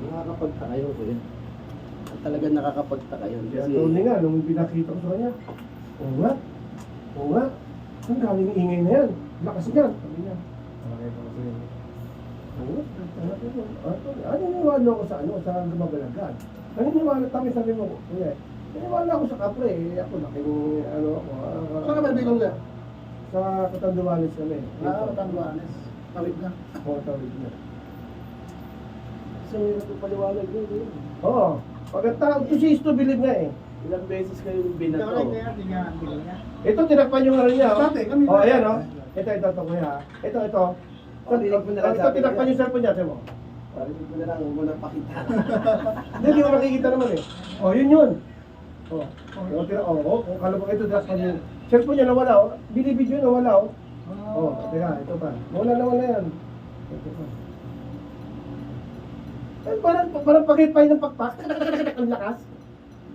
Nakakapagtaka yun ko yun. Talagang nakakapagtaka yun. Kaya Kasi, Tony nga, nung pinakita ko sa kanya, oo nga, ang galing ng ingay na yan. Lakas niyan, sabi niya. Okay pa kasi yun. Oo, naniniwala ako sa gumagalagan. Naniniwala kami, sabi mo, kuya, naniniwala ako sa kapre, ako laking, Saan ka ba bigong ka? sa Katanduanes kami. Katanduanes. Tawid na. Oo, tawid na. so yun ang paliwanag yun. Oo, pagkatapos, to see is to believe nga eh. Ilang beses kayong binato. Hindi nga. Ito, tinakpan yung ano niya. Dati, kami Oh, na- ayan, oh. Ito, kuya. Ito. Parinig mo na lang Ito, sa akin. tinakpan yung cellphone niya, mo. Parinig mo na lang, huwag mo nang pakita. Hindi mo makikita naman eh. Oh, yun. Oh. Kung kala mo ito, tinakpan yung cellphone niya nawala, oh. Binibidyo nawala, oh. Oh, teka, ito pa. Nawala yan. Ito pa. Eh, parang pagkipay ng pakpak. Ang lakas.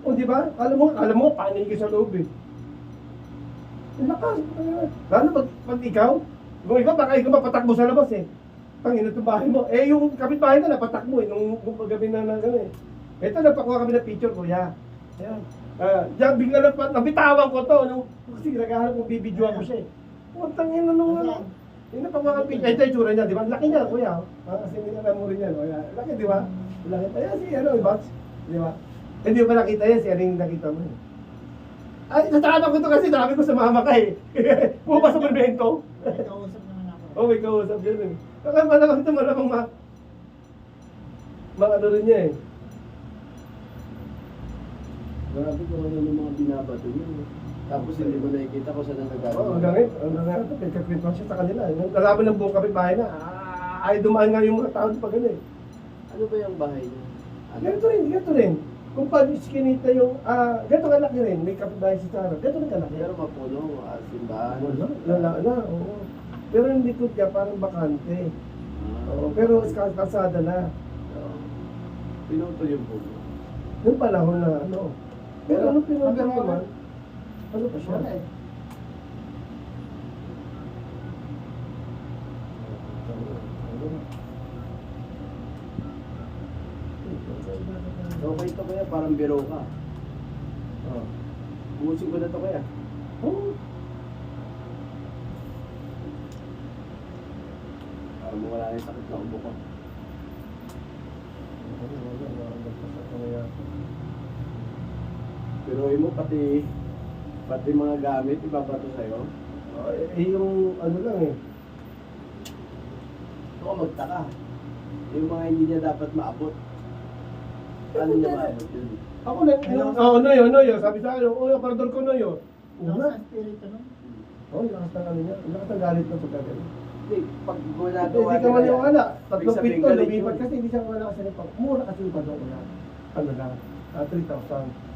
O, di ba? Alam mo, panig sa loob eh. Ang lakas. Lalo pag ikaw, kung ikaw, baka ikaw mapatakbo sa labas eh. Panginoon itong bahay mo. Eh, yung kapitbahay na napatakbo eh, nung paggabi na gano'n eh. Ito, napakuha kami ng picture, kuya. Ayan. Diyan, bigla nabitawan ko to. Kasi naghahanap kong bibidyoan ko siya eh. Huwag tangin na nung ano. Yung napakuha kang picture. Ito yung tsura niya, di ba? Laki niya, kuya. Kasi nilalam mo rin yan, kuya. Laki, di ba? Laki. Ayan, si Box. Di ba? Hindi mo pa nakita yan, si Aring nakita mo eh. Ay, natakatan ko to kasi sabi ko sa mama ka eh. Pupa sa monumento. May kausap naman ako. Oh, may kausap yun eh. Kaya malamang ito, malamang ano rin niya eh. Grabe kung ano yung mga binabato niyo. Tapos hindi mo nakikita ko saan ang Oo, nagagawa. hanggang ito, pinagkakwento siya sa kanila. Yung kalaban ng buong kapitbahay na, ay dumaan nga yung mga tao pa gano'n eh. Ano ba yung bahay niyo? Ganito rin. Kung pag iskinita yung, ganito kalaki rin, may kapitbahay si Sarah, ganito rin kalaki. Pero mapuno, simbahan. Wala, oo. Pero hindi ko niya, parang bakante. Oo, pero kalsada na. Pinuto yung puno. Yung panahon na ano. Pero ano pinunta Hanggang naman? Ano pa siya? Wala eh. Okay to kaya, parang biro ka. Oh. Busin ko na to kaya. Oh. Parang wala na yung sakit na ubo ko. Pero mo pati mga gamit, ibabato sa'yo. Yung ano lang eh. Ito ka magtaka. Yung mga hindi niya dapat maabot. Paano niya maabot yun? Ako na, Noyo, sabi sa akin, aparador ko Noyo. Lakas ang spirito nun. Lakas ng ano niya, lakas ng galit na sa gagawin. Hindi, pag Hindi ginagawa ka maniwala. Ibig Tatlong sabihin, pinto, galit lumipat yun. kasi hindi siya wala kasi pang mura kasi yung padong na. Ano lang, 3,000.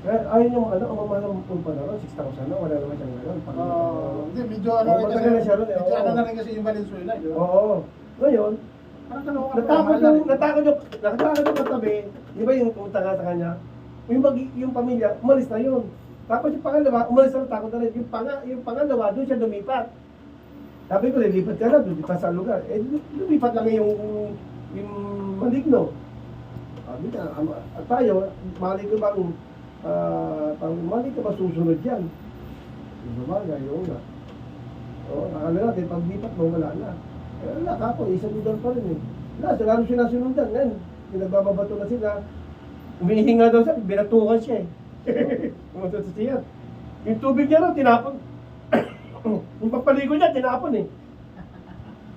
Kaya ayun yung ano, ang mamahal ng pulpa na ron, 6,000 na, wala naman siyang gano'n. Hindi, medyo ano Oo, rin kasi. matagal na siya ron eh, Medyo oo. ano na rin kasi yung Valenzuela. di ba? Oo. Ngayon, Parang ano ka, natakot yung katabi, di ba yung pumunta nga sa kanya, yung pamilya, umalis na yun. Tapos yung pangalawa, umalis na takot na rin. Yung pangalawa, doon siya lumipat. Sabi ko, lilipat ka na, doon pa sa lugar. Eh, lumipat lang yung maligno. Sabi na, at tayo, mali ko ba susunod yan? Yung bagay, yun nga. Oo, nakala natin, pag lipat mo, wala na. Eh, wala, kako, isang lugar pa rin eh. Wala, sila sila sinundan. Ngayon, pinagbababato na sila. Umihinga daw siya, binatukan siya eh. Pumunta sa siya. Yung tubig niya raw, tinapon. Yung papaligo niya, tinapon eh.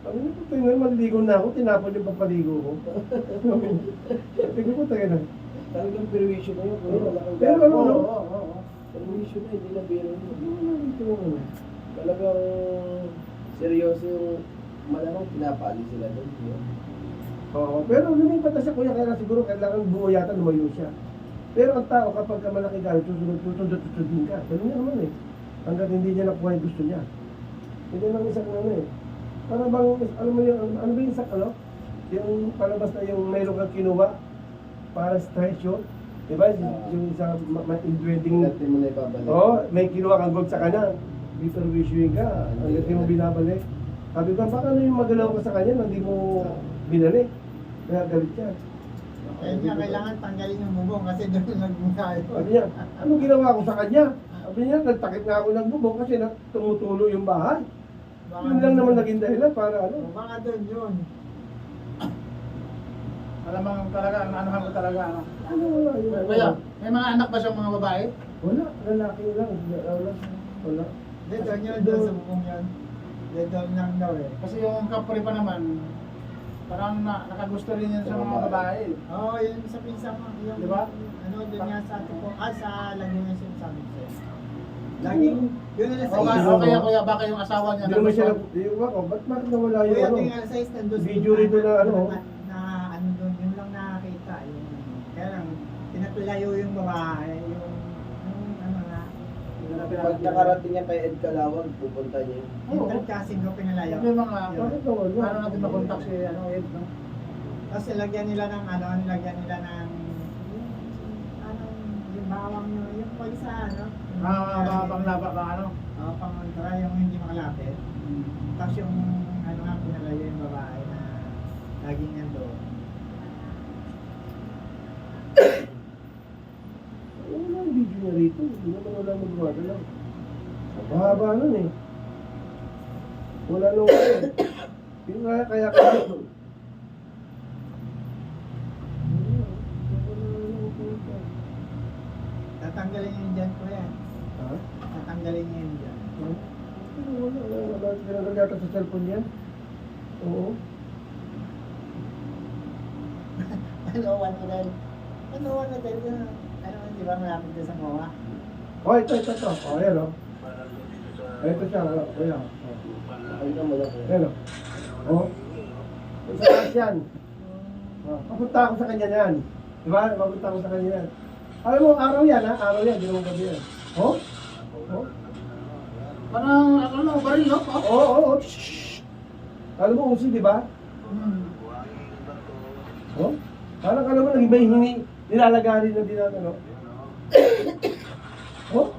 Sabi niya, puto yun, maliligo na ako, tinapon yung papaligo ko. Tingnan ko tayo na. Talagang perwisyo na yun. Pero ano, no? Perwisyo na, hindi na biro yun. Ito yung Talagang seryoso yung malamang pinapali sila doon. Oo, pero lumipat na siya kuya, kaya siguro kailangan buo yata lumayo siya. Pero ang tao kapag ka malaki galit, susundin ka. Ganun nga naman eh. Hanggat hindi niya nakuha yung gusto niya. Hindi lang isang ano eh. Para bang, alam mo yung, ano ba yung isang ano? Yung palabas na yung mayroon kang kinuha para stress yun. Diba? Yung isang wedding. Dati mo na ibabalik. Oo, may kinuha kang gold sa kanya. Bitter wishing ka. Hindi mo binabalik. Sabi ko, baka ano yung magalaw ka sa kanya na hindi mo binalik. Kaya galit siya. Kaya niya kailangan tanggalin yung bubong kasi doon nagmukha ito. Sabi niya, anong ginawa ko sa kanya? Sabi niya, nagtakip nga ako ng bubong kasi tumutulo yung bahay. Yun lang naman naging dahilan para ano. Baka doon yun. Alam mo talaga, anuhan ko talaga. Ano. Ano wala yun? Kaya, may mga anak ba siyang mga babae? Wala, lalaki lang. Wala. Wala. Hindi, doon yun, doon sa bubong yun. Hindi, doon lang daw eh. Kasi yung kapre pa naman, parang nakagusto rin yun sa mga babae. Oo, yun sa pinsan mo. Yung, Di ba? Ano, doon nga sa Tupo, sa Laguna sinasabi ko sa'yo. Laging, yun nila sa Okay, is. okay. Kuya, baka yung asawa niya. Hindi naman siya, yung ako, ba't nawala yung Kuya, ano? tingnan sa is, nandun sa Video rito na ano. Na ano doon, yun lang nakakita. Yung, kaya lang, pinatulayo yung babae, yung ano na. Pag nakarating niya kay Ed Calawag, pupunta niya yun. Yung casting ko pinalayo. May mga, bakit nawala? Paano natin makontak si ano, Ed, no? Tapos nilagyan nila ng ano, nilagyan nila ng yung bawang nyo, yung pag sa ano. Panglaba ba ano? Oo, pangontra, yung hindi makalapit. Tapos yung ano nga, pinalayo yung babae na laging nandoon. Wala yung video niya rito. Hindi naman wala magbaga lang. Mahaba nun eh. Wala nung yung kaya Tatanggalin nyo yun dyan, kuya. Ha? Tatanggalin nyo yun dyan. Wala. Ginagawa yata sa cellphone yan. Oo. Ano, one na din. Ano, one na din. Ano, di ba malapit ka sa MOA? Oh, ito. Oh, ayan o. Ito siya. Oh, ayan. Ayun naman ako. Ayan o. Oh. Ito sa taas yan. Oh, papunta ako sa kanya yan. Diba? Papunta ako sa kanya yan. Alam mo, araw yan ha? Araw yan, di naman gabi yan. Oh? Oh? Parang, ano, baril, no? Oo. Shhh. Alam mo, usi, di ba? Oh? Parang ka naman, naging may nilalagari na din natin, no? Oh?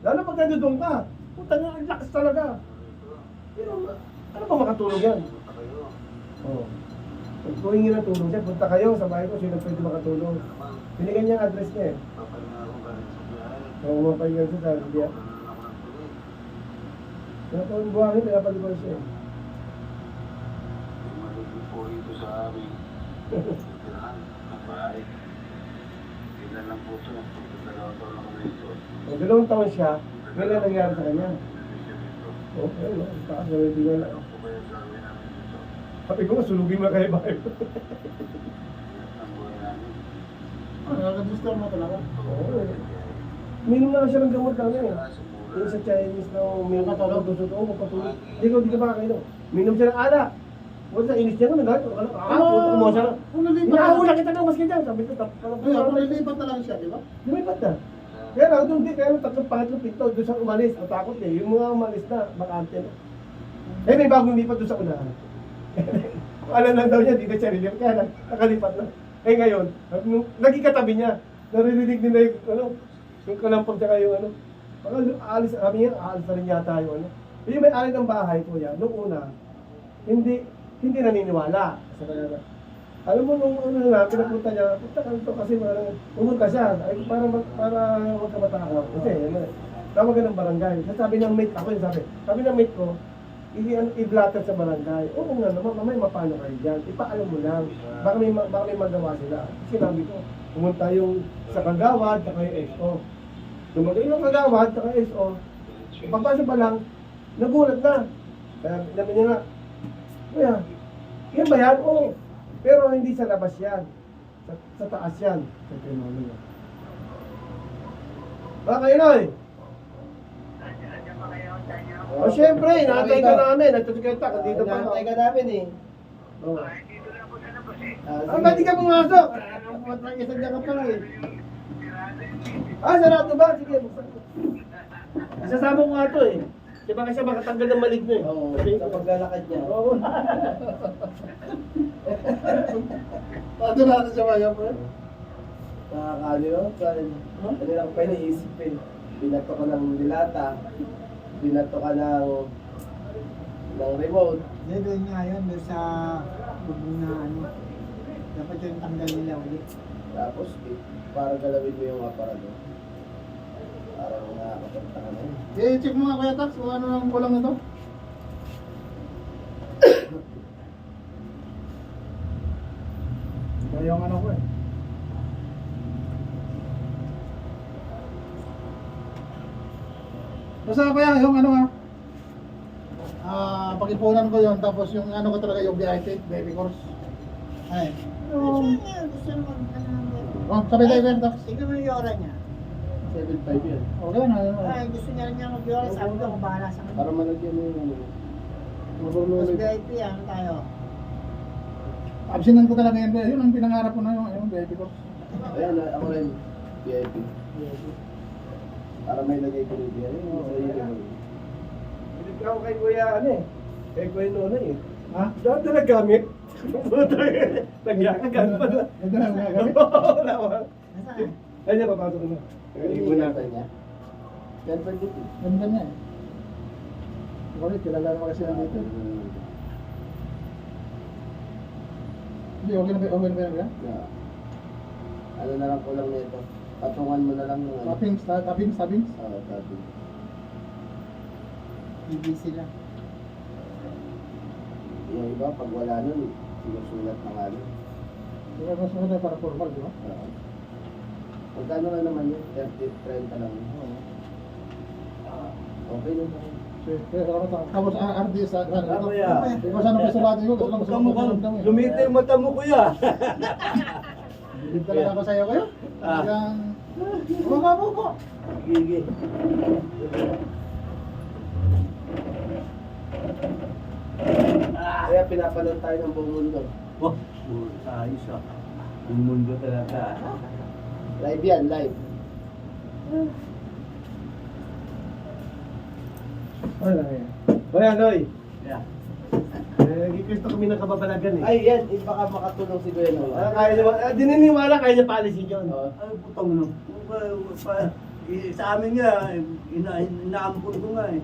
Lalo pag nandun ka, puta nga, ang lakas talaga. Pero, ano ba makatulog yan? Oh. Pag humingi ng tulong siya, punta kayo sa bahay ko, sino pwede makatulong. Binigyan niya ang address niya eh. Kung mapahingan siya sa India. Kaya po yung buhangin, pinapaliban siya eh. Dalawang taon siya, may na nangyari sa kanya. Okay, no? Taas na may tingnan lang. Sabi ko, masulugin mo na kayo bahay. Nakaka-disturb mo talaga. Oo. Minom na lang siya ng gamot lang eh. Yung sa Chinese na uminom ka talaga gusto to, magpatuloy. Hindi ka makakainom. Minom siya ng alak. Wala sa inis niya ko, nagagalit. Puto mo siya. Nakahula kita ng maski dyan. Sabi ko, Kung nilipat na lang siya, di ba? lumipat na. Kaya lang, doon din, kaya lang tatlong pangatlong pinto, doon sa umalis. Ang takot eh. Yung mga umalis na, bakante na. Eh, may bagong lipat doon sa unahan. Alam lang daw niya, di na siya relief. Kaya lang, nakalipat na. Eh ngayon, naging katabi niya. Naririnig nila yung, ano, yung kalampag tsaka yung ano. Baka aalis, sabi niya, aalis na rin yata yung ano. Yung may alin ng bahay ko yan, nung una, hindi naniniwala. Sa kanila. Alam mo nung ano na, pinapunta niya, punta ka nito kasi pumunta siya. Ay, para magkamatakot. Kasi, ano, tawag ka ng barangay. Sabi ng mate, ako yung sabi ng mate ko, i-blatter sa barangay. Oo nga naman, mamay mapano kayo dyan. Ipaalam mo lang. Baka may magawa sila. Sinabi ko, pumunta yung sa kagawad, saka yung SO. Dumating yung kagawad, saka SO. Pagpasok pa lang, nagulat na. Kaya nabi niya nga, kuya, yan ba yan? Oo. Pero hindi sa labas yan. Sa taas yan. Sa tinolo niya. Baka Inoy! O syempre, inaantay ka namin. Nagtutukita ka dito pa. Inaantay ka namin eh. Oh. Ah, Ba't di ka pumasok? Matrang-isag ka pa lang eh. Sarado ba? Sige. Isasama ko nga ito eh. Di ba kasi makatanggal ng maligno eh. Oo, sa paglalakad niya. Oo. Paano natin siya kaya, pre? Nakakaliw. Ano lang pa iniisip eh. Binato ka ng dilata. Binato ka ng remote. Hindi, doon nga yun, doon sa bubong na ano. Dapat yung tanggal nila ulit. Tapos, para galawin mo yung aparador. Para nakakapunta ka na yun. Check mo nga Kuya Tax kung ano ang kulang nito. Iba yung ano ko eh. Basta Kuya, yung ano nga. Pag-ipunan ko yon tapos yung ano ko talaga yung VIP, baby course. Ay. Gusto mo mag-ano ng Oh, sabi tayo Kuya Tax. Tingnan mo yung yora niya. 7.5 yan. Okay na, ano. Ay, gusto niya rin niya mag-yora. Sabi ko, kung bahala sa kanya. Para malagyan mo yung ano. Mas VIP yan tayo. Absinan ko talaga yan. Yun ang pinangarap ko na yung VIP course. Ayan, ako rin. VIP. Para may lagay ko rin yan. Sa iyo. Hindi ako kay Kuya, ano eh. Kay Kuya Nonoy eh. Ha? Dahil na nagamit. Nagyakagan pa na. Ito na ang gagamit. Wala ba? Nasaan? Ay, niya, papasok ko na. Ibon natin niya. Yan pa dito. Ganda niya eh. Bakit? Kilala naman kasi lang dito. Hindi, okay na ba yan? Yeah. Ano na lang kulang nito. Patungan mo na lang ng ano. Tappings. Oo, tapping. TV sila. Yung iba, pag wala nun, sinusulat ng ano. Diba mas maganda para formal, di ba? Oo. Pagkano na naman yun? 30 lang. Okay na ba? Kaya salamat lang. Tapos RD sa ano? Ah, kuya. Di ba sana pisulati ko? Gusto lang gusto ko. Lumita yung mata mo, kuya. Bilib talaga ako sa'yo kayo. Talagang... Bumaba po. Gigi. Kaya pinapanood tayo ng buong mundo. Wah, ayos ah. Yung mundo talaga. Live yan, live. Ano lang yan? Kuya Noy, Yeah. nagkikwento kami ng kababalagan eh. Ay, yan. Baka makatulong si Kuya Noy. Kaya niya, dininiwala kaya niya paalisin yun. Oo. Ay, putang no. Sa amin nga, inaampun ko nga eh.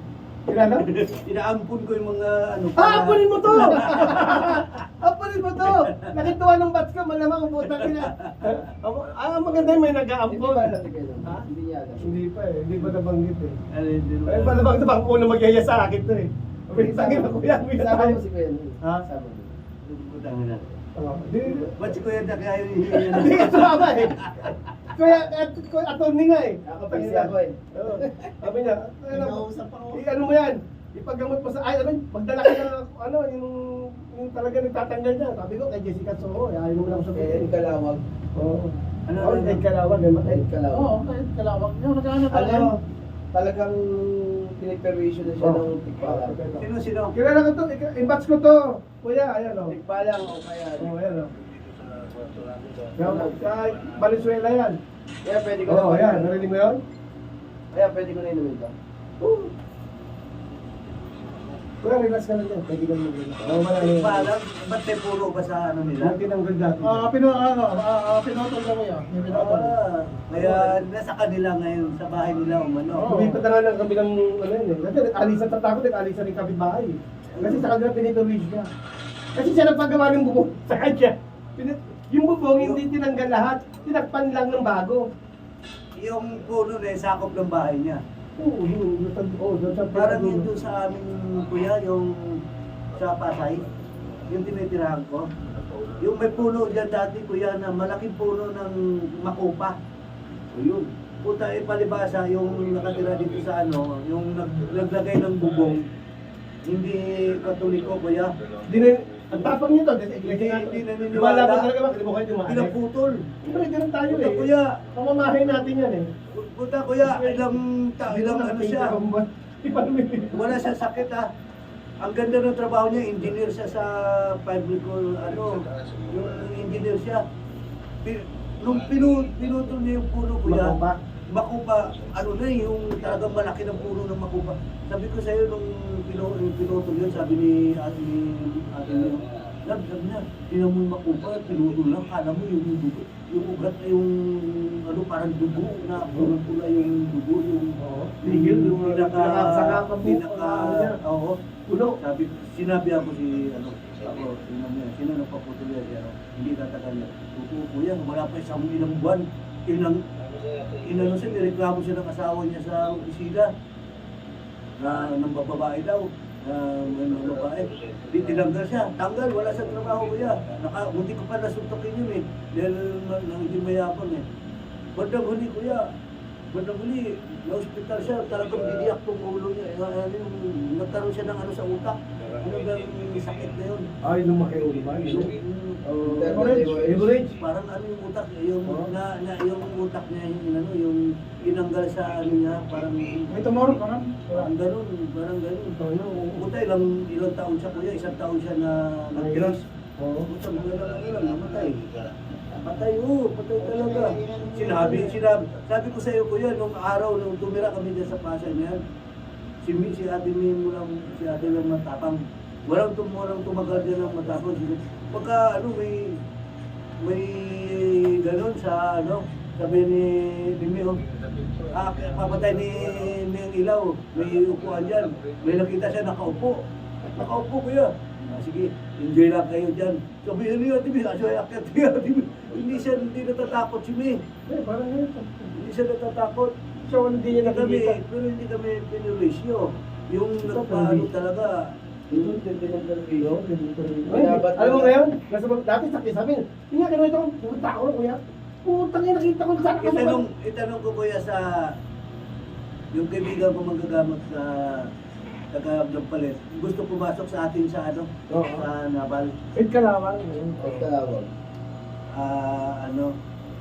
Kilala? Inaampun ko yung mga ano. Apunin mo to! Apunin mo to! Nakituwa ng bats ko, malamang ang putang ina. Maganda yung may Hindi nag-aampon. ba alam si Kuya Noy? Ha? Hindi niya alam. Hindi pa eh, hindi pa nabanggit eh. Ano, hindi naman. Ay, malamang na bang uno magyaya sa akin to eh. Tangin na kuya, may Sama tayo. mo si Kuya Noy. Ha? Sama mo. Putang na. Hindi Ba't si Kuya Dak kaya hindi ka sumama eh. Kuya, attorney nga eh. Ako, busy ako eh. Oo. Sabi niya, Nakausap ako. ano mo yan? Ipagamot mo sa, ay, magdala ka na, ano, yung talaga nagtatanggal niya. Sabi ko, kay Jessica Soho, ayaw mo lang Eh, sabihin. Kalawag. Oo. Ano, Oo, Ed Kalawag, eh, Ed Kalawag. Oo, kahit kalawag. Yung nagkaano talaga. Ano, talagang piniperwisyo na siya ng tikpala. Sino? Kilala ko to, i-batch ko to. Kuya, ayan o. Tikpala o kaya. Oo, ayan o. Sa Valenzuela yan. Kaya pwede ko Oo, na. ayan. Narinig mo yun? Kaya pwede ko na inumin to. Oo. Kuya, relax ka lang dyan. Pwede ka naman relax. Oo, wala na yun. Parang, ba't may puro ba sa ano nila? Lagi ng dati. Pinotol ka mo yan. Yung pinotol. Kaya nasa kanila ngayon, sa bahay nila umano. Oo. Lumipat na nga ng kabilang ano yun eh. Kasi alisan tatakot eh, alisan ng kapitbahay. Kasi sa kanila pinituloy siya. Kasi siya nagpagawa ng bubong sa kanya. Yung bubong hindi tinanggal lahat, tinakpan lang ng bago. Yung puno na sakop ng bahay niya. Oo, yun. Parang yun doon sa amin kuya, yung sa Pasay, yung tinitirahan ko. Yung may puno dyan dati kuya na malaking puno ng makupa. O yun. Puta palibasa yung nakatira dito sa ano, yung naglagay ng bubong. Hindi katoliko kuya. Ang tapang nito, Hindi naniniwala. wala pa talaga ba? Hindi mo kayo tumakas. Pinaputol. Siyempre, ganun tayo Puta eh. kuya, Pamamahay natin yan eh. puta kuya, ilang ano siya. Wala siya sakit ah. Ang ganda ng trabaho niya, engineer siya sa public ano, yung engineer siya. Nung pinutol niya yung puno kuya, Makupa. makupa, ano na yung talagang malaki ng puno ng makupa. Sabi ko sa'yo nung pinutol yun, sabi ni ate niyo, sabi niya, tinan mo yung makupa, pinutol lang, kala mo yung dugo. Yung ugat na yung, ano, parang dugo, na pula yung dugo, yung Tigil, yung pinaka, pinakasaka pa po, ano niya. oo. Puno. Sinabi ako si, ano, ako, tingnan mo yan, sino nagpaputol yan? Yan, hindi tatagal yan. Tutupo yan, wala pa isang ilang buwan. Inano siya, nireklamo siya ng asawa niya sa opisina na ng babae daw. Ng babae. Di tinanggal siya. Tanggal, wala sa trabaho kuya. Buti ko pa nasuntokin yun eh. Dahil hindi mayapang eh. Bandang huli kuya. Bandang huli, na-hospital siya. Talagang bidiyak tong ulo niya. Nagkaroon siya ng ano sa utak. Ano ba yung sakit na yun? Ay, lumaki ulo ba? Hemorrhage. Parang ano yung utak niya, yung yung utak niya yung tinanggal sa ano niya, parang May tumorok ka na? parang ganun. Puta, ilang taon siya kuya, isang taon siya na nag-drugs. Puta, mga lang, namatay. Patay talaga. Sabi ko sa iyo kuya, nung araw, nung tumira kami dyan sa Pasay na yan, si Ate May mo lang, si Ate lang matapang. Walang tumagal dyan ng matapang. Pagka may ganun sa sabi ni Mio, papatay ni ang ilaw, may upuan dyan. May nakita siya nakaupo. Nakaupo kuya. Sige, enjoy lang kayo dyan. Sabihin niyo, Ate May, asya akyat niya. Hindi natatakot si May. Parang yun. Hindi siya natatakot. So, hindi niya nakikita. Pero hindi kami pinirisyo. Yung nagpaano talaga. Ito, hindi ng permiso. Ay, alam mo ngayon, dati sakit sabi, hindi nga kinuha ito, pumunta ako kuya. Putang ina, nakita ko sa Itanong ko kuya sa yung kaibigan ko manggagamot sa taga-Palit. Gusto pumasok sa atin sa Oo. sa Naval. Wait ka lamang. Pagkalawag.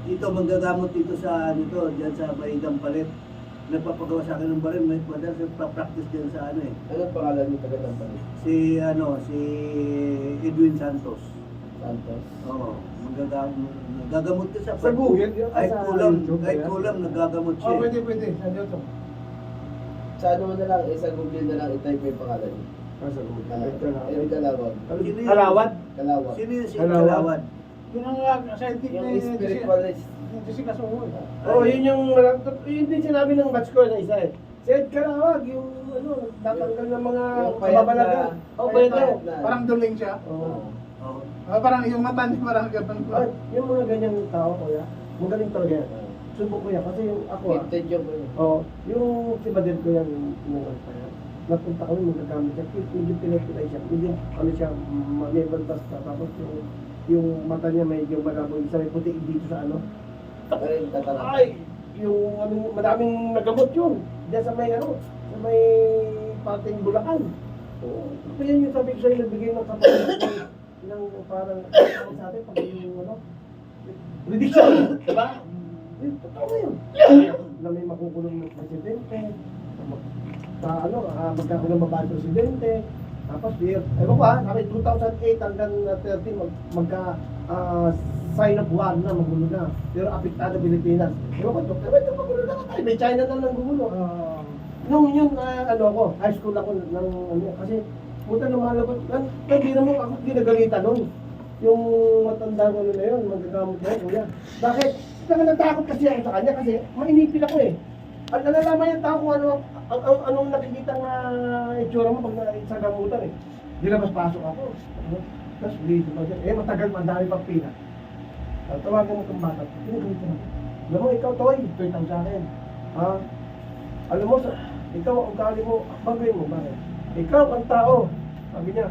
Ito manggagamot dito sa diyan sa Baidang Palit. Nagpapagawa sa akin ng baril, may madalas nagpa-practice diyan sa Anong pangalan niyo taga ng Palit? si Edwin Santos. Santos. Oo, gagamot ka Sa Google, yun, kahit sa kulang, YouTube, kahit kaya? kulang nagagamot siya. Oh, pwede. Ano ito? Sa ano mo na lang, sa Google na lang i-type yung pangalan niyo. Sa Google. Yung Kalawag. Kalawad? Kalawag. Sino yung si Kalawad? Kalawad? Yun ang scientific Yung na spiritualist. Jessica Sohol. Oo, yun yung, yun din sinabi ng batch ko na isa eh. Si Ed Kalawag, yung tatanggal ng mga Yung payat kababalagan. na- Oo, payat na. payat na. Parang duling siya. Oo. Oo. Parang yung mata niya parang ganun. Ay, yung mga ganyang tao, kuya, magaling talaga yan. Subok ko yan, kasi yung ako Gifted yung Oo, yung si Badir ko yan, yung pa yan. Napunta kami, magagamit siya, medyo pinay siya, medyo ano siya, may balbas na, tapos yung mata niya medyo malabo, isa may puti dito sa ano. Ayun, tatarang. Ay, yung ano, madaming nagamot yun, diyan sa may ano, sa may pating Bulacan. Oo, kaya yung sabi ko sa'yo, nagbigay ng kapatid ng parang sa atin, pag yung ano, prediction, diba? Eh, totoo na yun. Na may makukulong ng presidente, magkakaroon ng babae presidente, tapos ewan ko sabi 2008 hanggang 13 sign of war na, magulo na. Pero apektado Pilipinas. Ewan ko, ito magulo na tayo, may China na lang gugulo. Nung yun, ako, high school ako ng kasi puta lumalabas, hindi naman ako ginagalitan nun. Yung matanda ko na yun, magagamot na yun, kuya. Bakit? Natakot kasi ako sa kanya kasi mainipin ako eh. At nalalaman yung tao kung anong nakikita nga itsura mo pag sa gamutan eh. Dilabas-pasok ako. Tapos dito pa dyan. Matagal, madami pang pila. Tawagan mo itong bata. Pinagalitan ako. Alam mo, ikaw Toy, tuwitang sa akin. Alam mo, ikaw ang ugali mo, baguhin mo, bakit? Ikaw ang tao. Sabi niya,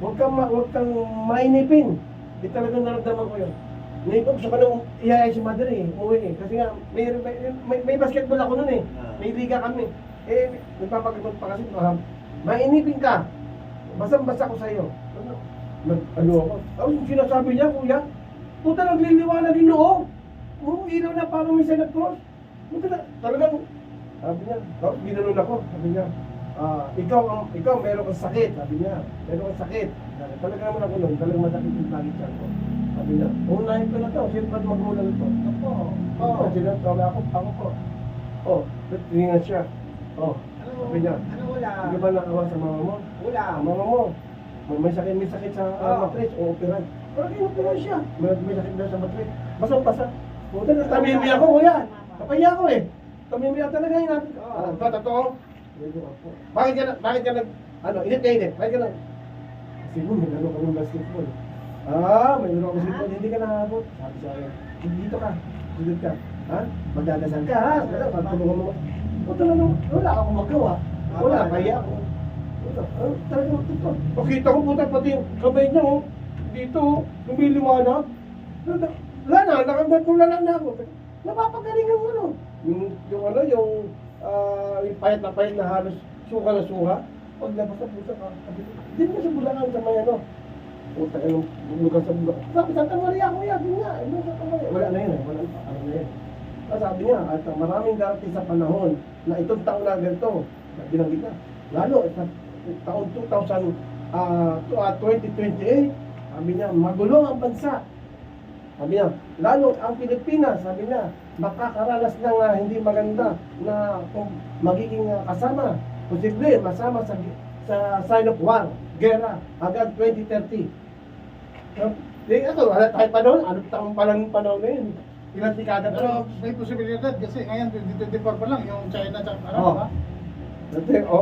huwag kang mainipin. Di talagang naramdaman ko yun. Ngayon, gusto ko nang ihayay si mother eh, umuwi eh. Kasi nga, may basketball ako nun eh. May liga kami. Nagpapagamot pa kasi, mainipin ka. Basang-basa ko sa'yo. Ano ako? Tapos yung sinasabi niya, kuya, puta nagliliwanag yung noo. Ilaw na parang may Santa Claus. Puta na, talagang, sabi niya, tapos ginanon ako, sabi niya, ikaw meron kang sakit, sabi niya, meron kang sakit. Talaga naman ako nun, talagang masakit yung lagi siya ko. Sabi niya, unahin ko na to, sino ba't magulang ito? Oo, sila, ako po. Tingnan siya. Sabi niya, hindi ba nakawa sa mama mo? Wala. Mama mo, may sakit sa matris o operan. Parang inoperan siya. May sakit na sa matris. Basang-basa. Puta, tamimi ako, kuya. Kapaya ako eh. Tamimi ako talaga yun. Totoo? Bakit ka init? Bakit ka bakit ka basketball, may laro kami basketball. Ah, may laro kami basketball, hindi ka nakabot. Sabi sa akin, dito ka, dito ka. Ha? Magdadasal ka, ha? Wala, patulungan mo. Wala akong magawa. Wala, kaya ako. Talagang ito. Pakita ko puta pati yung kamay niya, oh. Dito, oh. Lumiliwanag. Wala na, nakagatulan na ako. Napapagaling ang ano. Yung payat na halos suka na suka. Pag labas na puta ka, hindi mo sa Bulacan sa may ano. Puta ka ng lugar sa Bulacan. Sabi, Santa Maria, kuya, din nga. Santa Maria. Wala na yun eh, wala na. Ano na yun. Sabi niya, at maraming darating sa panahon na itong taon na ganito, binanggit na. Lalo, sa taon 2028, sabi niya, magulo ang bansa. Sabi niya, lalo ang Pilipinas, sabi niya, makakaranas ng hindi maganda na kung magiging kasama, posible masama sa sign of war, gera, hanggang 2030. Wala tayo pa doon, ano taong palang panahon na yun. Ilang dekada Pero pa. may posibilidad kasi ngayon 2024 pa lang yung China tsaka Oo. Arab, ha?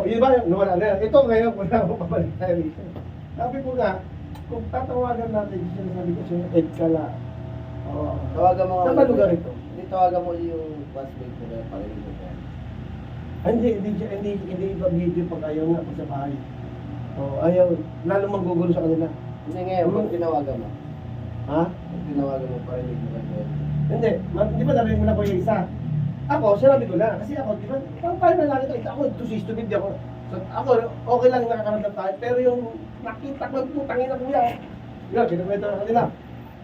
Yun ba, nawala na yan. Ito ngayon, wala akong pabalik tayo rito. Sabi ko nga, kung tatawagan natin, sinasabi ko siya, Ed Kala. Tawagan mo nga. Saan ba lugar ito? Hindi, tawagan mo yung classmate mo na pakinig mo ko. Hindi iba video pag ayaw nga po sa bahay. Ayaw, lalo manggugulo sa kanila. Hindi ngayon, pag tinawagan mo. Ha? Pag tinawagan mo, pakinig mo kayo. Hindi, di ba narinig mo na po yung isa? Ako, sinabi ko na, kasi ako, di ba, parang tayo na lang ito, ako, stupid ako. So, ako, okay lang nakakaramdam tayo, pero yung nakita ko, putangin na kuya, yun, kinukwento na kanila.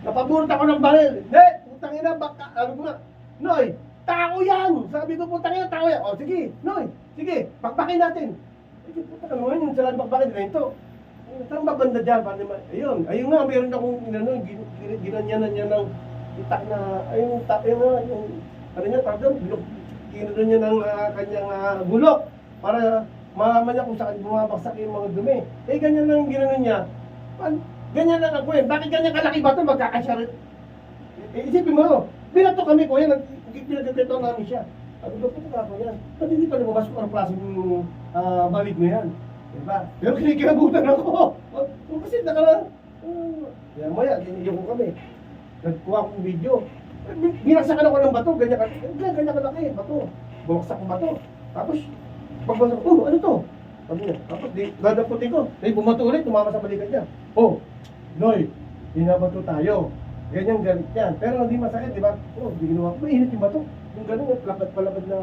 Napabunot ako ng baril, hindi, putangin na, baka, ano ko na, Noy, tao yan! Sabi ko, putangin na, tao yan. O, sige, Noy, sige, pakpakin natin. Sige, putangin mo yun, yung sarang pakpakin nila ito. Saan ba banda dyan? Ayun nga, meron akong, ginanyanan niya ng itak na, ayun, ano niya, pardon, kinunan niya ng kanyang bulok para malaman niya kung saan bumabagsak yung mga dumi. Eh, ganyan lang ginanon niya. Ganyan lang ako eh. Bakit ganyan kalaki ba ito? Magkakasya rin. Isipin mo, binato kami ko yan, pinagkakito namin siya. Sabi ko, puto ka ako yan. Ba't hindi pa lumabas kung anong klaseng balik mo yan? Diba? Pero kinikilabutan ako. Kasi yan mo yan, iniyo ko kami. Nagkuha akong video. Binaksakan ako ng bato, ganyan kalaki, bato. Bumaksak ang bato. Tapos, pagbagsak, ano to? Sabi niya, tapos dadaputin ko. Bumato ulit, tumama sa balikan niya. Noy, binabato tayo. Ganyan galit yan. Pero hindi masakit, di ba? Di ginawa ko. Mainit yung bato. Yung gano'n, lapad-palapad na,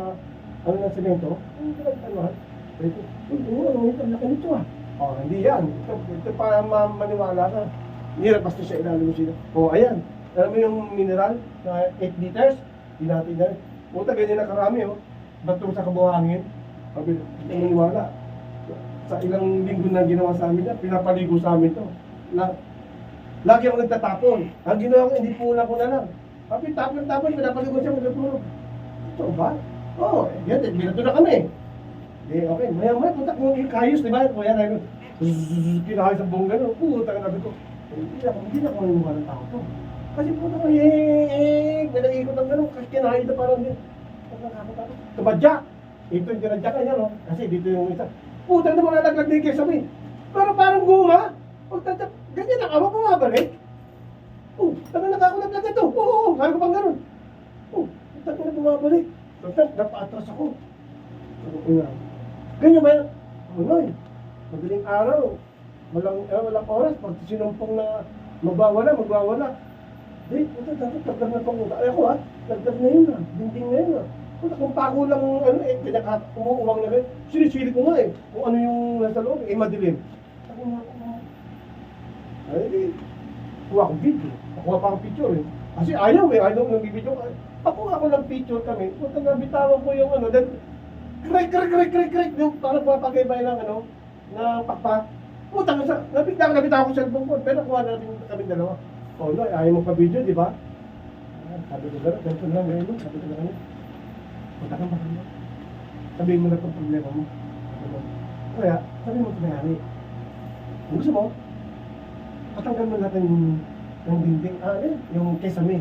ano ng semento. Ano ha? Ang laki nito ah. Hindi yan. Ito pa maniwala ka. Nirapas na siya ilalim mo sila. Ayan. Alam mo yung mineral na 8 liters? Di natin yan. Puta, ganyan na karami oh. Bato sa kabuhangin. Sabi, hindi maniwala. Sa ilang linggo na ginawa sa amin yan, pinapaligo sa amin to. Lagi ako nagtatapon. Ang ginawa ko, hindi pula ko na lang. Sabi, tapon, pinapaligo siya, magtatulog. Ito ba? Yan, binato na kami. Okay, maya, puta kung yung kayos, di ba? Kaya na kinakayos ang buong gano'n. Puta ka nabi ko. Hindi na ako maniwala ng tao to. Kasi puta ko, pinag-iikot ang gano'n. Kasi kinakayos na parang tumadyak. Ito yung tinadyakan niya, no? Kasi dito yung isa. Puta na mga naglag din kayo sabi. Pero parang guma. Ganyan ang awa bumabalik. Tagal na ako naglag ito. Sabi ko pang gano'n. Tagal na bumabalik. Napaatras ako. Sabi ko nga. Ganyan ba yan? Noy, madaling araw. Walang oras. Pag sinumpong na magwawala. Di, puta, dapat nagdag na pang ay ako nagdag na yun dinding na yun Puta, kung pako lang, kanya umuuwang na rin. Sinisili ko nga kung ano yung nasa loob, madilim. Sabi nga ako, kuha akong video. Kuha pa akong picture Kasi ayaw nang bibidyo. Pakuha ko ng picture kami. Puta, nabitawan ko yung then, Krik, yung parang papagay-bay ng na pakpak. Puta, nabitawan ko sa cellphone ko, pero kuha na natin kami dalawa. Noy, ayaw mo pa video, di ba? Sabi ko gano'n, ganito lang ngayon, sabi ko lang punta kang bakit sabihin mo na itong problema mo. Kaya, sabihin mo ito nangyari. Kung gusto mo, patanggal mo natin yung dinding, yung kesame.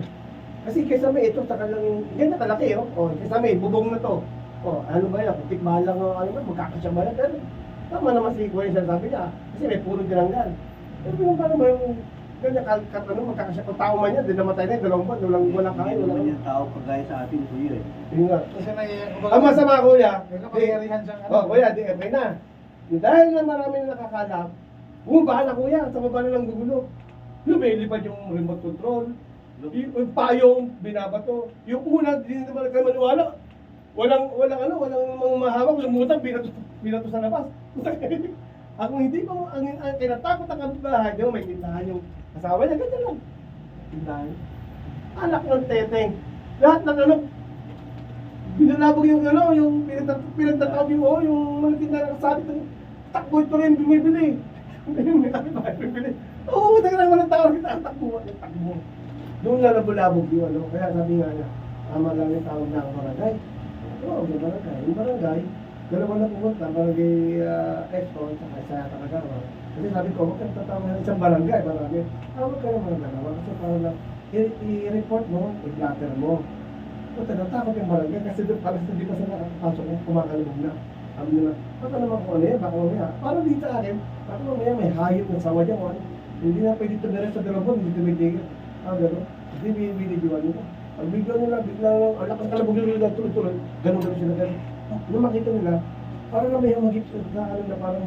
Kasi kesame, ito, saka lang yung, ganyan kalaki, kesame, bubong na to. Ano ba yan? Kung tikbahan lang, magkakasya ba yan? Pero, tama naman si Kuya yung sabi niya, kasi may puro tinanggal. Eh, paano ba yung ganyan, magkakasya kung tao man yan, di namatay na yung 2 buwan, walang kain, Hindi walang naman yung tao kagaya sa atin, kuya eh. Yun nga. Kasi may, Ang masama kuya, may kapangyarihan siyang ano. kuya, di okay na. Dahil na marami na nakakalap, bumabahan na kuya, sa baba na lang gugulo. Lumilipad yung remote control, yung payong binabato. Yung una, hindi naman kayo maniwala. Walang mga mahawak, lumutang, binato sa labas. Ako hindi ko, ang kinatakot ang kapitbahay, di ba, may tindahan yung asawa niya, ganyan lang. Tindahan. Anak ng teteng. Lahat ng binalabog yung yung pinagtatabi mo, yung mga tindahan ng sabi, takbo ito rin, bumibili. May kapitbahay, bumibili. Oo, taga na walang tao, kita ang takbo. Doon na nabulabog yung kaya sabi nga niya, tama lang yung tawag na ang barangay. Oo, yung barangay. Yung barangay, dalawa na pumunta, barangay Expo, at sa Tagagawa. Kasi sabi ko, huwag kang tatama ng isang barangay. Huwag ka naman ng dalawa. Kasi parang na, i-report mo, i-blatter mo. O, natakot yung barangay kasi doon parang hindi pa sila nakakapasok kung kumakalabog na. Sabi nila, baka naman kung ano yan, baka mamaya. Parang dito sa akin, baka mamaya may hayop ng sawa dyan. Hindi na pwede ito na rin sa dalawang, hindi tumitigil. Gano'n. Hindi binibidyoan nila. Pag video nila, biglang ang lakas kalabog nila tuloy-tuloy. Ganun sila ganun. Nung makita nila, parang na may humagip na na parang,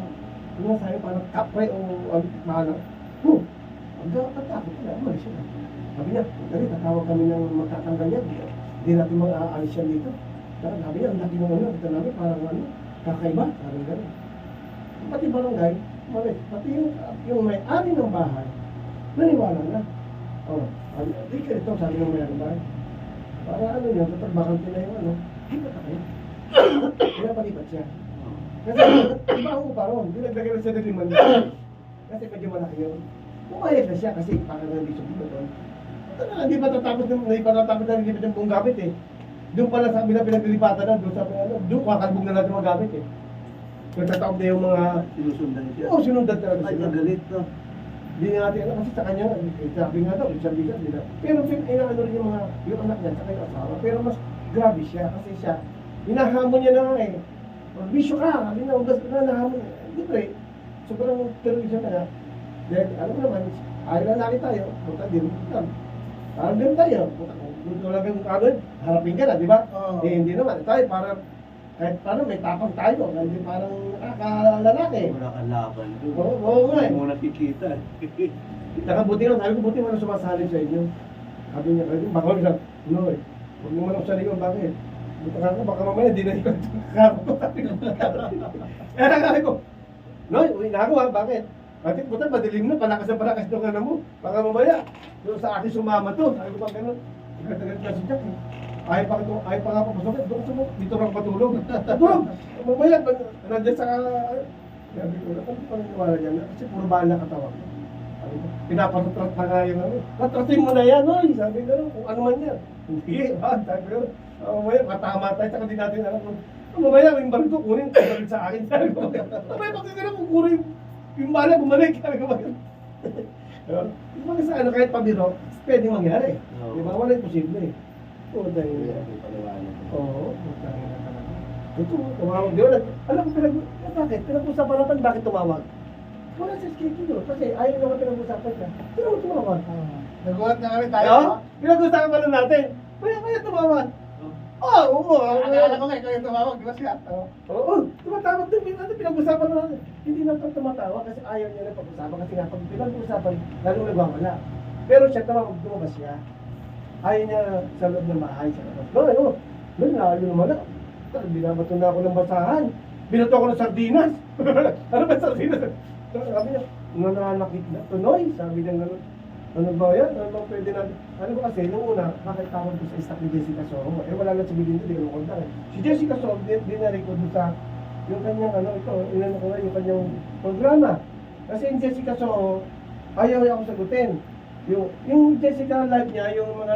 yung sabi parang kapre o mahalang. Ang tatakot nila, umalis sila. Sabi niya, dali, tatawag kami ng magtatanggal yan. Hindi natin mag-aalis yan dito. Sabi niya, ang laki ng kita namin, parang kakaiba. Sabi gano'n. Pati barangay, umalis. Pati yung may-ari ng bahay, naniwala na. Di ka ito, sabi ng may-ari ng bahay. Para yun, tatagbakan nila yung hindi ka tayo. Pinapalipat siya. Kasi, iba ako pa ron. Dinagdagan na siya ng 5,000. Kasi medyo malaki yun. Pumayag na siya kasi parang hindi siya dito doon. Hindi pa tatapos na nilipit yung buong gamit eh. Doon pala sa kabila pinaglilipatan na, doon sa doon kakalbog na natin mga gamit eh. Nagtataob na yung mga... Sinusundan siya. Oo, sinundan talaga Ay, sila. galit no. Hindi na natin alam kasi sa kanya, sabi nga daw, isang-bisa nila. Pero inaano rin yung anak niya, saka yung asawa. Pero mas grabe siya kasi siya, hinahamon niya na nga eh. Bisyo ka, sabi na, ugas ka na, nahamon. Hindi pre, sobrang terrorism na nga. Dahil alam mo naman, ayaw na laki tayo, punta din, parang din tayo. Punta lang yung harapin ka na, di ba? Oo. Eh hindi naman, tayo parang, kahit paano may tapang tayo, hindi parang nakakalalaki. Wala kang laban doon. Oo nga eh. Hindi mo nakikita. Nakabuti lang, sabi ko, buti mo na sumasalin sa inyo. Sabi niya, baka wala siya, no eh. Huwag mo man ako sa likod, bakit? Buta ka ko, baka mamaya di na ikot. Kaya sabi ko, no, uwi na ako ha, bakit? Bakit buta, madilim na, palakas nung ano mo. Baka mamaya, doon sa akin sumama to. Sabi ko pa gano'n, ikatagal ka si Jack eh. Ayaw pa nga papasok, doon sa mo, dito lang patulog. Patulog! Mamaya, nandiyan sa... Sabi ko, ano pa naniwala dyan? Kasi puro bala katawan. Pinapasatrat na nga yung ano. Patratin mo na yan, oy! Sabi ko, kung ano man yan. Hindi, sabi ko, mamaya, matama tayo, saka di natin alam. Mamaya, yung barko, kunin, kunin sa akin. Sabi ko, mamaya, bakit ka na kung kunin yung bala, bumalik. Sabi ko, bakit? Yung mga sa ano, kahit pabiro, pwedeng mangyari. Di ba? Wala yung posible eh. Oo, dahil... Oo, dahil na talaga. Ito, tumawag di ba? Alam ko, bakit? Pinag-usapan natin, bakit tumawag? Wala sa schedule, kasi ayaw naman pinag-usapan ka. Sino mo tumawag? Nagulat na kami tayo. Tayo? Pinag-usapan pa lang natin. Kaya tumawag. Oo. Akala ko nga, ikaw yung tumawag, di ba siya? Oo, tumatawag din. Pinag-usapan na natin. Hindi na pag tumatawa kasi ayaw niya na pag-usapan. Kasi nga, pag pinag-usapan, lalong nagwawala. Pero siya tumawag, lumabas siya. Ayaw niya sa loob ng bahay sa labas. No, nalayo naman ako. Binabato na ako ng basahan. Binato ako ng sardinas. Ano ba sardinas? Sabi niya, nananakit na. Tunoy, sabi niya gano'n. Ano ba yan? Ano ba pwede natin? Ano ba kasi, nung una, bakit tawag ko sa staff ni Jessica Soho? Eh wala na si Bilinda, di ko nakontak. Si Jessica Soho, dinari ko doon sa yung kanyang inano ko na yung kanyang programa. Kasi yung Jessica Soho, ayaw niya ako sagutin. Yung Jessica live niya, yung mga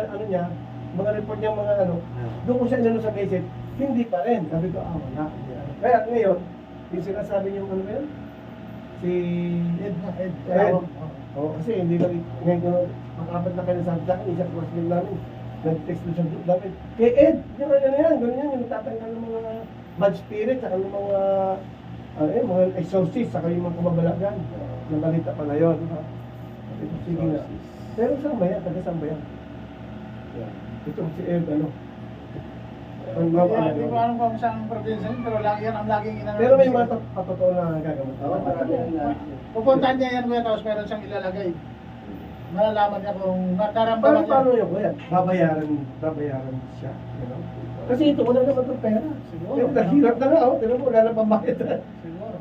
mga report niya, doon ko siya inano sa message, hindi pa rin. Sabi ko, wala. Kaya ngayon, yung sinasabi niyo yan? Si Ed. Oo, kasi hindi lang, ngayon ko, makapat na kayo sa akin, isang classmate namin, nag-text na sa group namin. Kay Ed, ganyan, yung tatanggal ng mga bad spirit, saka yung mga exorcist, saka yung mga kumabalagan. Nabalita pala yun. Ha? Ito, sige nga. Pero saan ba yan? Taga saan ba yan? Yeah. Ito si Ed, ano? Ang Hindi ko alam kung saan probinsya yun, pero lagi yan ang laging inano. Pero may mga patotoo na gagamot. Oo, marami na. Pupuntahan niya yan kuya, tapos meron siyang ilalagay. Malalaman niya kung nataramdaman Paano, niya. paano yun, kuya? Babayaran siya. You know? Kasi ito, wala naman itong pera. Siguro. Pero naghirap na nga, oh. Tira mo, wala na pambayad. Siguro.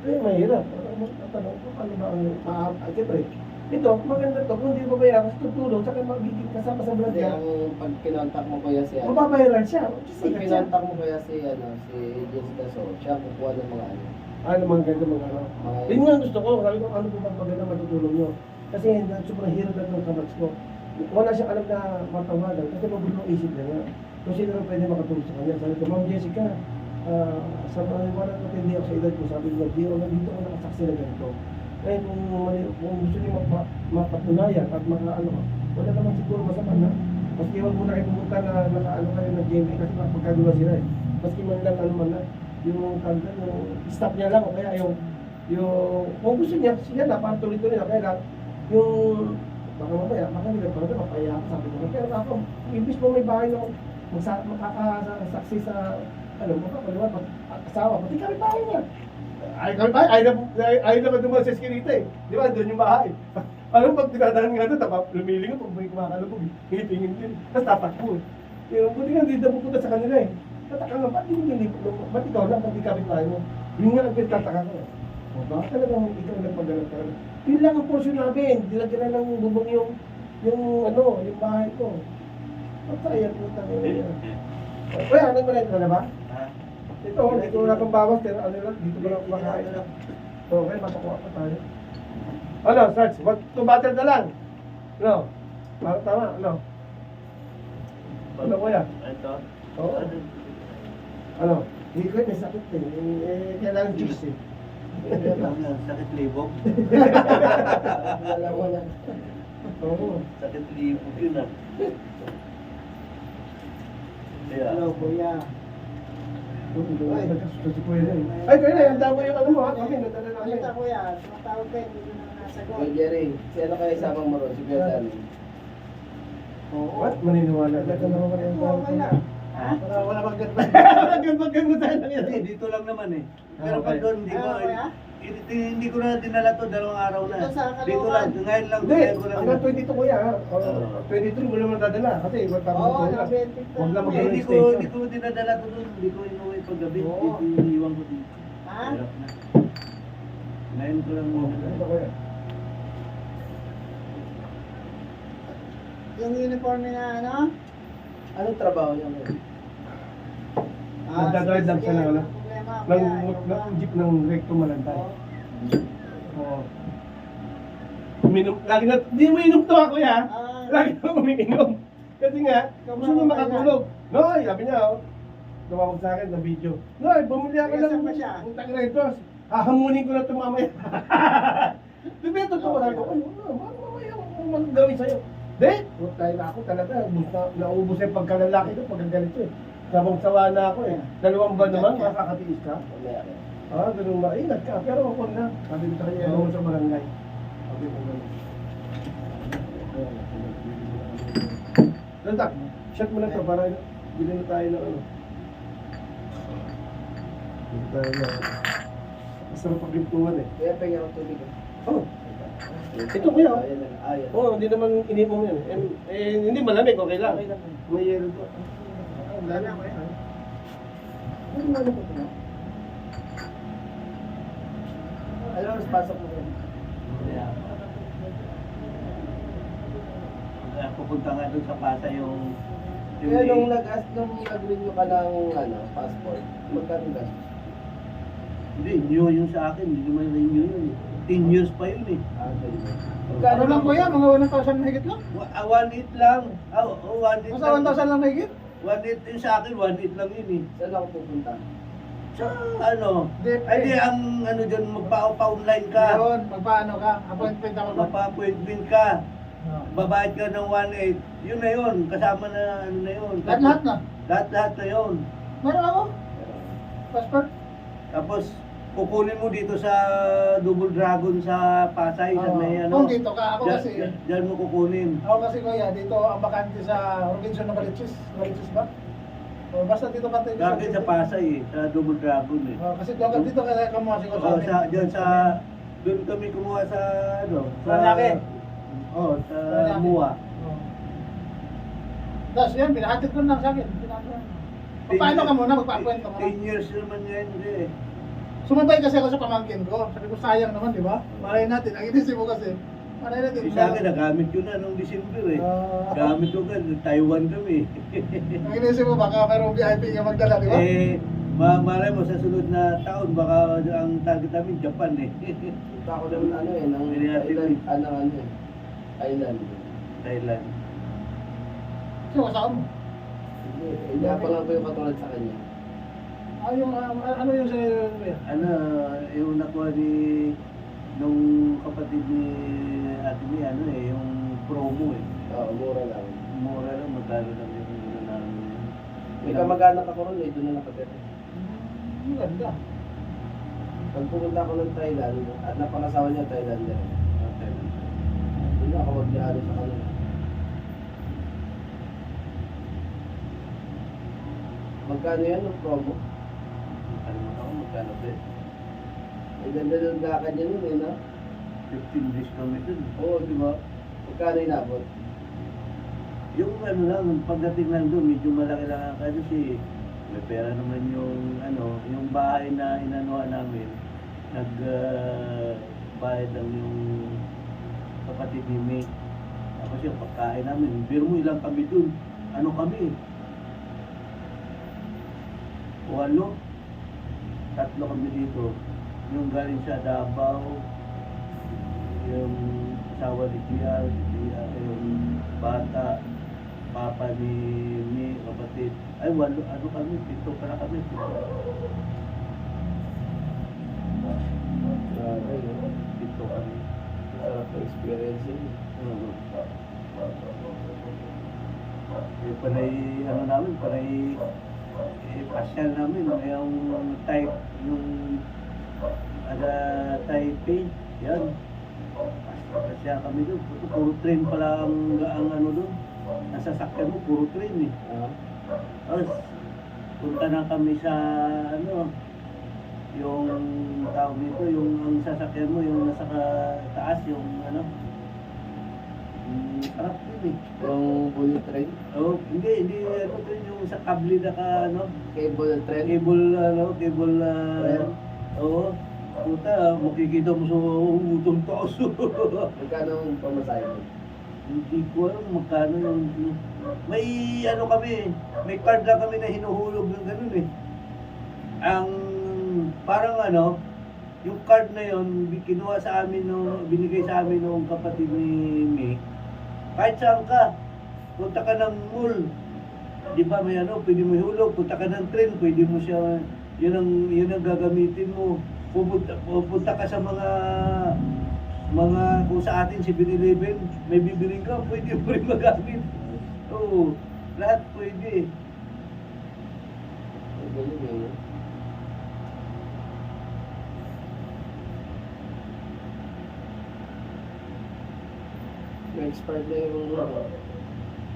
Kaya mahirap. Tatanong ko, paano ba ang siyempre, ito, maganda to, kung hindi babayaran, tutulong, saka magiging kasama sa vlog Hindi, niya. ang pag kinontak mo kuya si ano, Mababayaran siya. pag Sikat siya. kinontak mo kuya si ano, si Jessica So, siya kukuha ng mga ano. Ano mga ganda mga ano. Mga- Yun nga ang gusto ko, sabi ko, ano po bang maganda matutulong nyo? Kasi sobrang hirap na itong kamats ko. Wala siyang alam na matawagan, kasi magulo ang isip niya nga. Kung sino na pwede makatulong sa kanya. Sabi ko, Ma'am Jessica, sa mga wala na hindi ako sa edad ko, sabi ko, di ako nandito ako nakasaksi na ganito. Kaya kung gusto niyo mapatunayan at makaano ka, wala naman siguro masama na. Maski huwag muna kayo pumunta na nakaano kayo na GMA kasi mapagkagulo sila eh. Maski man lang ano man na, yung kanda, yung stop niya lang o kaya yung kung gusto niya, siya na, parang tuloy-tuloy na, kaya lang, yung baka mamaya, baka nila pa rin, mapaya ako, sabi ko. Pero ako, ibig mo may bahay na makakasaksi sa, ano, makakaliwa, asawa, pati kami bahay niya. Ayaw naman dumaan sa eskinita eh. Di ba, doon yung bahay. Alam pag tinadahan nga doon, tapos lumilingon pag may kumakalabog, ngipingin din. Tapos tatakbo. Yung buti nga, hindi na pupunta sa kanila eh. Tataka nga, ba't ikaw lang, ba't di kapit bahay mo? Yun nga ang pinagtataka ko. O bakit talagang ikaw nagpagalang ka? Yun lang ang portion namin. Dila-dila ng bubong yung bahay ko. Patay at puta niya. Kuya, ano ba na na ba? Ha? Ito, hindi ko wala pang bawas, pero ano lang, dito ko lang kumakain. Okay, mapakuha pa tayo. Ano, Sarge, to battle na lang. No? Tama, ano? Ano, kuya? Ito. Oo. Ano? Hindi ko may sakit eh. Kailangan juice eh. Sakit libog. Wala. Oo. Sakit libog yun ah. Kaya, Hello, kuya. Nagkasusto si kuya na eh. Ay, kuya na, handa mo yung ano mo ha. Kami, nadala namin. Kita kuya, tumatawag ka, hindi ko na nasagot. Kuya Jerry, si ano kaya isamang mo ron? Si Kuya Dani. What? Maniniwala. Nagkasusto naman kayo. Oo, okay lang. Ha? Wala bang ganun. Maganda tayo lang yan. hindi, dito lang naman eh. Pero Okay. pag doon, hindi ko, Ah, kuya? hindi ko na dinala to, 2 araw na. Ito sa Caloocan. Dito lang, ngayon lang. Hindi, ngayon ko lang. hanggang 22 kuya ha. 23 mo naman dadala. Kasi iba tapos Oo, kuya. nabenta. Huwag lang Hindi, mag-station. hindi ko dinadala to doon. Hindi ko inuwi pag gabi. Oo. Dito iniiwan ko dito. Ha? Hirap na. Ngayon ko lang Ito dinadala. kuya. Yung uniform na ano? Anong trabaho niya ngayon? Nagdadrive lang siya ng ano? Problema, Ng kuya, jeep ng recto malantay. Oo. Oo. Uminom, lagi na, hindi mo inom to ako ya. Ah. Lagi na umiinom. Kasi nga, gusto niya makatulog. Noy, sabi niya oh. Tumawag sa akin sa video. Noy, bumili ako Taga ng saan ba siya? utang na ito. Hahamunin ko na ito mamaya. Di ba totoo? Sabi ko, ay, mamaya ako magagawin sa'yo. Di, tayo na ako talaga. Naubos yung pagkalalaki ko, pagkagalito eh. Sabang-sawa na ako eh. 2 buwan naman, makakatiis ka. Mamaya ka. Ah, ganun ba? Ingat ka, pero ako na. Sabi ko sa kanya, ano mo sa barangay. Sabi ko gano'n. Lantak, shot mo na to para bilhin na tayo ng ano. Bilhin tayo na. Masarap paglimtungan eh. Kaya pengen ako tubig. Oh, ito kuya. Oh. Ayan na. Ayan. Oh, hindi naman inipong yan. Hindi malamig, okay lang. Okay lang. May yelo to. Wala na, kuya. Ano ba ito? Alam mo, pasok mo rin. Kaya, pupunta nga doon sa Pasay yung Kaya nung nag-renew ka ng passport, magkano gastos? Hindi, new yun sa akin. Hindi naman renew yun eh. 10 years pa yun eh. Ano lang kuya, mga 1,000 na higit lang? 1.8 lang. 1.8 Basta 1,000 lang na higit? 1.8 din sa akin, 1.8 lang yun eh. Saan ako pupunta? Sa ano? DepEd. Ay di, ang ano dyan, magpa-online ka. Yun, magpaano ka? Appointment ako ba? Mapa-appointment ka. Babayad ka ng 1.8. Yun na yun. Kasama na ano na yun. Lahat na? Lahat na yun. Meron ako? Passport? Tapos, kukunin mo dito sa Double Dragon sa Pasay, sa may ano. Kung dito ka, ako kasi, Diyan mo kukunin. ako kasi kuya, dito ang bakante sa Robinson na Baliches ba? O, basta dito ka tayo. Bakit sa Pasay eh, sa Double Dragon eh. Kasi dito ka kumuha siguro sa Oh, amin. diyan sa doon kami kumuha sa ano, Malaki. sa Malaki. Mua. Oo. Tapos yan, pinahatid ko lang sa akin. Paano ka muna, magpakwento mo. 10 years naman ngayon eh. Sumabay kasi ako sa pamangkin ko. Sabi ko, sayang naman, di ba? Malay natin, ang inisip mo kasi. Malay natin. Sa akin, nagamit ko na nung December eh. Gamit ko ka, Taiwan kami. Ang inisip mo, baka mayroong VIP ka magdala, di ba? Malay mo sa sunod na taon, baka ang target namin Japan eh. Punta ako naman ano eh, ng Hindi natin Thailand, ano eh. Thailand. Thailand. Sino kasama mo? Hindi pa lang ko yung katulad sa kanya. Ano yung sa Ano, yung nakuha ni nung kapatid ni ate ni ano eh, yung promo eh. Oo, mura lang. Mura lang, magkano lang yung ano namin. May kamag-anak ako ron eh, doon na nakatira. Ang ganda. Pag pumunta ako ng Thailand, at napakasawa niya Thailander. Okay. Doon na ako mag-dialo sa kanila. Magkano yan ng promo? Kalimutan ko magkano ba eh. Ang ganda ng lakad niya nun eh, no? 15 days kami dun. Oo, di ba? Magkano inabot? Yung ano lang, pagdating lang doon, medyo malaki lang ang kasi may pera naman yung ano, yung bahay na inanuhan namin, bayad lang yung kapatid ni May. Tapos yung pagkain namin, biro mo ilang kami doon. Ano kami? 8. 3 kami dito. Yung galing sa Davao, yung asawa ni GR, yung bata, papa ni kapatid. Ay, 8, ano kami, 7 pala kami. Grabe, no? 7 kami. Sarap ng experience yun. Panay, ano namin, panay, pasyal namin, yung type, yung Taipei, yan. Pasyal kami doon, puro train pala ang ano doon. Nasasakyan mo, puro train eh. Ah, Tapos, punta na kami sa, ano, yung tawag dito, yung ang sasakyan mo, yung nasa taas, yung ano, sarap yun eh. yung bullet train, Oh, hindi, ano to yung sa kable na ka, ano, cable train. cable, Well. oo, puta, makikita mo sa utong taos. Magkano ang pamasahe mo? Hindi ko alam magkano yung, may ano kami, may card lang kami na hinuhulog ng ganun eh. Ang, parang ano, yung card na yun, kinuha sa amin binigay sa amin nung kapatid ni May. Kahit saan ka, punta ka ng mall, di ba may ano, pwede mo ihulog, punta ka ng train, pwede mo siya, yun ang gagamitin mo. Pupunta ka sa mga kung sa atin 7-Eleven, may bibili ka, pwede mo rin magamit. Oo, lahat pwede. Ang galing eh, no? May expired na yung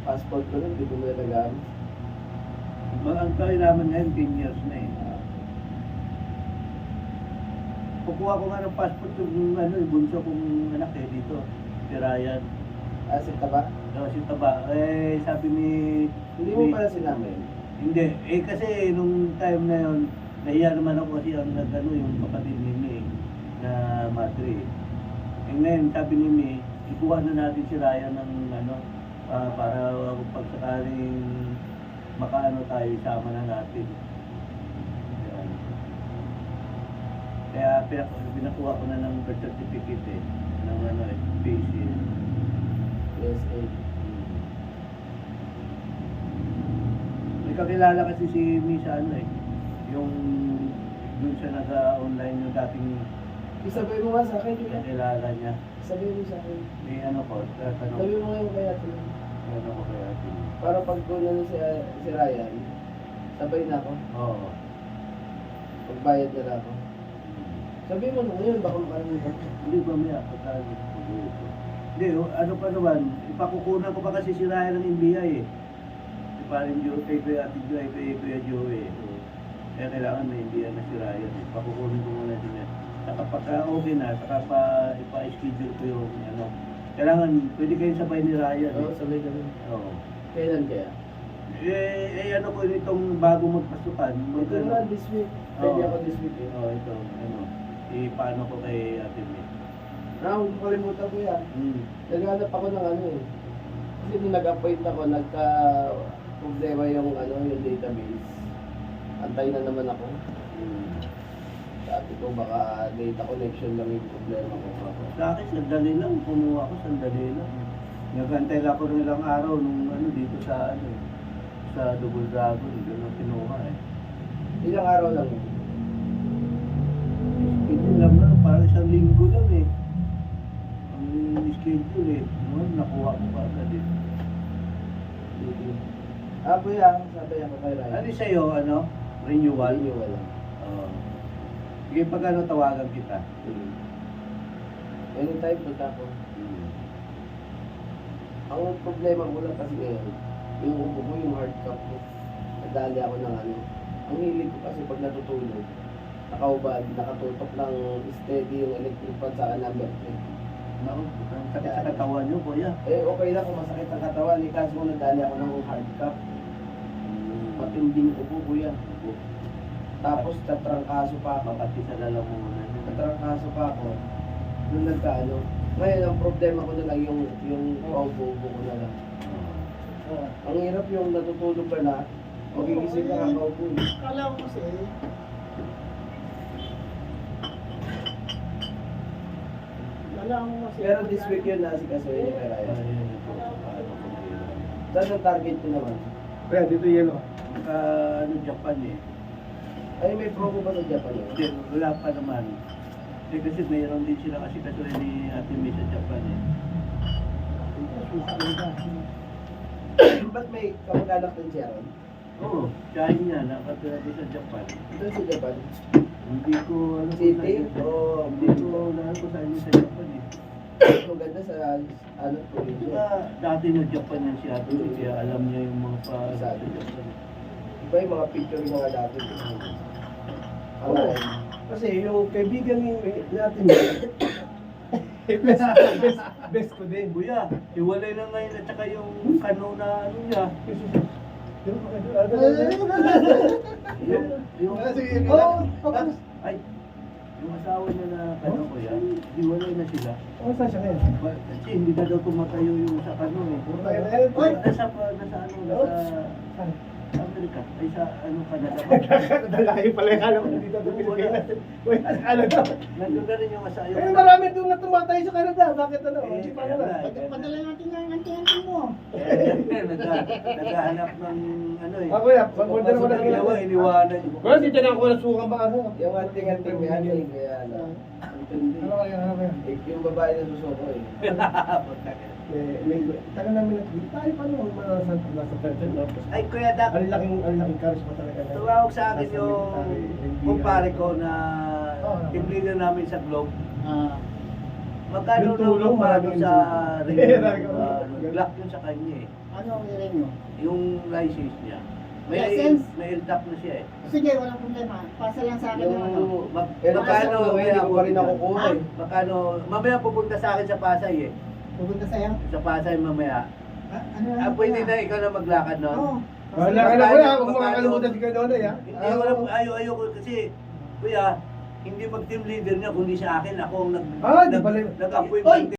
passport ko nun, hindi ko na nagamit. Ang tayo namin ngayon, 10 years na eh. Kukuha ko nga ng passport yung ano, yung bunso kong anak eh dito, si Ryan. Ah, si Taba? Si Taba, sabi ni... Hindi mo pala sinama yun? Hindi, kasi nung time na yun, nahiya naman ako kasi ang nagano yung kapatid ni May na madre. Ngayon, sabi ni May, ikuha na natin si Ryan ng ano, para pag sakaling makaano tayo, sama na natin. Yan. Kaya pinakuha ko na ng birth certificate eh, ng ano eh, PC. USA. May kakilala kasi si May sa ano eh, yung dun siya nag-online yung dating Isabi mo nga sa akin, Kuya. kakilala niya. Sabi mo sa akin. May ano ko, Sabi tanong, mo ngayon kaya ito. may ano ko kaya ito. Para pag kunan si Ryan, sabay na ako. Oo. Pagbayad na lang ako. Sabihin mo na ngayon, baka makalimutan. Hindi ba may pagkali? Hindi, ano pa naman, ipakukunan ko pa kasi si Ryan ng NBI eh. Si Parin Joe, kay Kuya Ate Joe, kay Kuya Joe eh. Kaya kailangan may NBI na si Ryan eh. Pakukunin ko muna din yan. Saka pagka okay na, saka ipa-schedule ko yung ano. Kailangan, pwede kayo sabay ni Ryan Oo, eh. sabay kami. Oo. Kailan kaya? Ano ko itong bago magpasukan. Ito na, this week. Pwede ako this week eh. Oo, ito, ano. Ipaano ko kay Ate May. Huwag mo kalimutan ko yan. Naghanap ako ng ano eh. Kasi nung nag-appoint ako, nagka-problema yung ano, yung database. Antay na naman ako. Sabi ko baka data connection lang yung problema ko. Sa akin, sandali lang. Kumuha ko, sandali lang. Nagantay lang ako ng ilang araw nung ano, dito sa ano, sa Double Dragon. Doon ang kinuha eh. Ilang araw lang yun. Hindi lang na, parang isang linggo lang eh. Ang schedule eh. Noon, nakuha ko pa agad eh. Kuya, sabi ako kay Ryan. Ano sa'yo, ano? Renewal? Renewal lang. Oo. Sige, pag ano, tawagan kita. Anytime punta ako. Ang problema ko lang kasi ngayon, yung upo ko, yung hard cap ko. Nadali ako ng ano. Ang hilig ko kasi pag natutulog, nakaubad, nakatutok ng steady yung electric fan sa number 3. Naku, ang sakit sa katawan nyo, kuya. Okay lang kung masakit ang katawan, kaso kung nadali ako ng hard cap. Matinding upo, kuya. Tapos tatrangkaso pa ako. Pati sa lalamunan nyo. Tatrangkaso pa ako. Nung nagkaano. Ngayon, ang problema ko na lang yung paupo-upo ko na lang. Ang hirap yung natutulog ka na, magigising ka kakaupo. Kala ko kasi, Pero this week yun na si Kasoy niya kay Ryan. Saan ang target ko naman? Kaya dito yelo. Ano, Japan eh. Ay, may promo ba sa Japan yun? Hindi, wala pa naman. Kasi mayroon din sila kasi kasulit ni Ate May sa Japan eh. Ba't may kamag-anak din siya ron? Oo, China, nakatira din sa Japan. Doon sa Japan? Hindi ko ano City? Hindi ko alam kung saan yun sa Japan eh. Maganda sa ano probinsya. Diba, dati na Japan yan si Ate May, kaya alam niya yung mga sa Japan. Iba yung mga picture yung mga dati. Oo. Kasi yung kaibigan natin best ko din. Kuya, hiwalay na ngayon at saka yung kano na ano niya. Yung ay, yung asawa niya na kano kuya, hiwalay na sila. Saan siya ngayon? Kasi hindi na daw tumatayo yung sa kano eh. Nasa Amerika, ay sa ano Canada ba? Dalayo pala yung alam ko dito sa Pilipinas. Uy, sa Canada. Nandun na rin yung asawa. Eh, marami doon na tumatay sa Canada. Bakit ano? Hindi pa na. padala natin ng anting-anting mo. Naghahanap ng ano eh. Ako yan, pag-order mo na Ginawa, iniwanan. Wala, di tinan ko ng sukan ba ano? Yung anting-anting may ano eh, kaya ano. Ang tindi. Ano kaya, ano kaya? Yung babae na susuko eh. Taga namin tayo pa naman nasa Pelton. Ay, Kuya Dak, Ang laking charisma talaga. tumawag sa akin yung kumpare ko na team leader namin sa Globe. Magkano Yung tulong, nung maraming sa tulong. ring? Black yun sa kanya eh. Ano ang hiling nyo? Yung license niya. License? May LTAP na siya eh. Sige, walang problema. Pasa lang sa akin yung ano. Magkano, Ngayon, ako pa rin ako kuha eh. magkano, mamaya pupunta sa akin sa Pasay eh. Pupunta sa'yo? Sa Pasay mamaya. Ano Pwede na ikaw na maglakad nun? Oo. Wala ka na kuya, huwag mo kakalimutan si Kanonoy ha. Hindi ko alam, ayaw ko kasi, kuya, hindi mag-team leader niya, kundi sa akin, ako ang Di pala. nag-appoint.